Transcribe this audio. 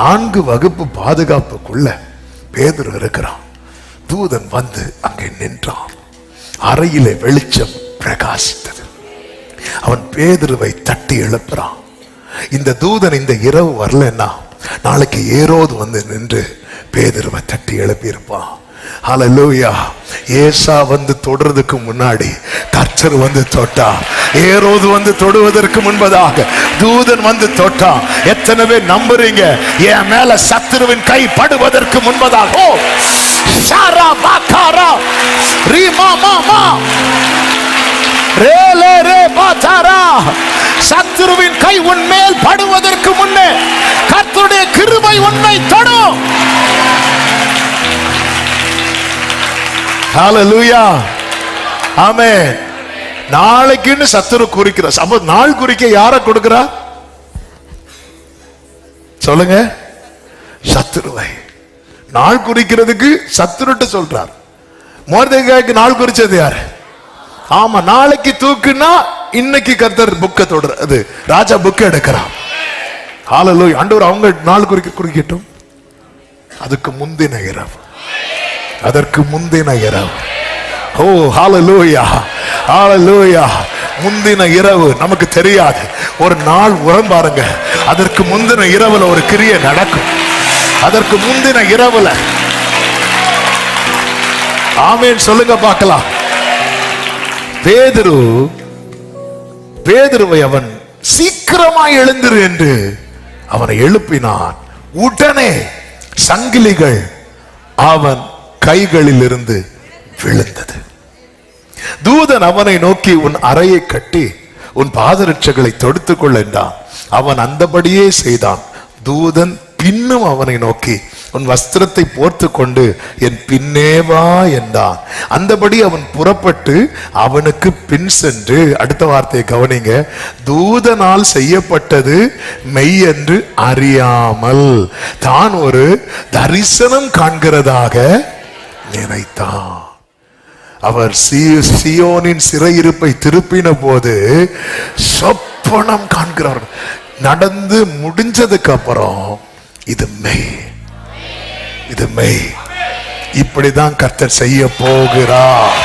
4 வகுப்பு பாதுகாப்புக்குள்ள பேதுரு இருக்கிறான். தூதன் வந்து அங்கே நின்றான். அறையிலே வெளிச்சம் பிரகாசித்தது. அவன் பேதுருவை தட்டி எழுப்புறான். இந்த தூதன் இந்த இரவு வரலன்னா நாளைக்கு ஏரோது வந்து நின்று பேதுருவை தட்டி எழுப்பி இருப்பான். ஹல்லேலூயா. ஏசா வந்து தொடுறதுக்கு முன்னாடி கர்த்தர் வந்து தொட்டா. ஏரோது வந்து தொடுவதற்கு முன்பதாக தூதன் வந்து தொட்டா. எத்தனை பேர் நம்புறீங்க? என் மேல சத்துருவின் கை படுவதற்கு முன்பதாக ஓ ஷாரா பாகாரா ரீமா மாமா ரேலே ரே பாதாரா, சத்துருவின் கை உன் மேல் படுவதற்கு முன்னே கர்த்தருடைய கிருபை உன்னை தொடும். ஹல்லேலூயா. ஆமென். நாளைக்குன்னு சத்துரு குறிக்கிறார். அப்ப நாள் குறிக்க யாரை கொடுக்கிறா சொல்லுங்க? சத்துருவை. நாள் குறிக்கிறதுக்கு சத்துருட்டு சொல்றார். மோர்தெகாய்க்கு நாள் குறிச்சது யாரு? ஆமா, நாளைக்கு தூக்குன்னா இன்னைக்கு கர்த்தர் புக்க தொடர், அது ராஜா புக்க எடுக்கிறான். ஹல்லேலூயா. ஆண்டவர் அவங்க நாள் குறிக்கட்டும். அதுக்கு முந்தின இரவு, அதற்கு முந்தின இரவு. ஓ ஹல்லேலூயா, ஹல்லேலூயா. முந்தின இரவு நமக்கு தெரியாது. ஒரு நாள் உரம் பாருங்க, அதற்கு முந்தின இரவுல ஒரு கிரியை நடக்கும். அதற்கு முந்தின இரவுல ஆமென் சொல்லுங்க பார்க்கலாம். பேதுருவை அவன் சீக்கிரமாய் எழுந்திரு என்று அவனை எழுப்பினான். உடனே சங்கிலிகள் அவன் கைகளில் இருந்து விழுந்தது. தூதன் அவனை நோக்கி உன் அறையை கட்டி உன் பாதரட்சைகளை தொடுத்துக் கொள் என்றான். அவன் அந்தபடியே செய்தான். தூதன் பின்னும் அவனை நோக்கி உன் வஸ்திரத்தை போர்த்து கொண்டு என் பின்னே வா என்றான். அந்தபடி அவன் புறப்பட்டு அவனுக்கு பின் சென்று, அடுத்த வார்த்தையை கவனிங்க, தூதனால் செய்யப்பட்டது மெய் என்று அறியாமல் தான் ஒரு தரிசனம் காண்கிறதாக நினைத்தான். அவர் சியோனின் சிறையிருப்பை திருப்பின போது சொப்பனம் காண்கிறார். நடந்து முடிஞ்சதுக்கு அப்புறம் இது மெய், இது மெய். இப்படிதான் கர்த்தர் செய்ய போகிறார்.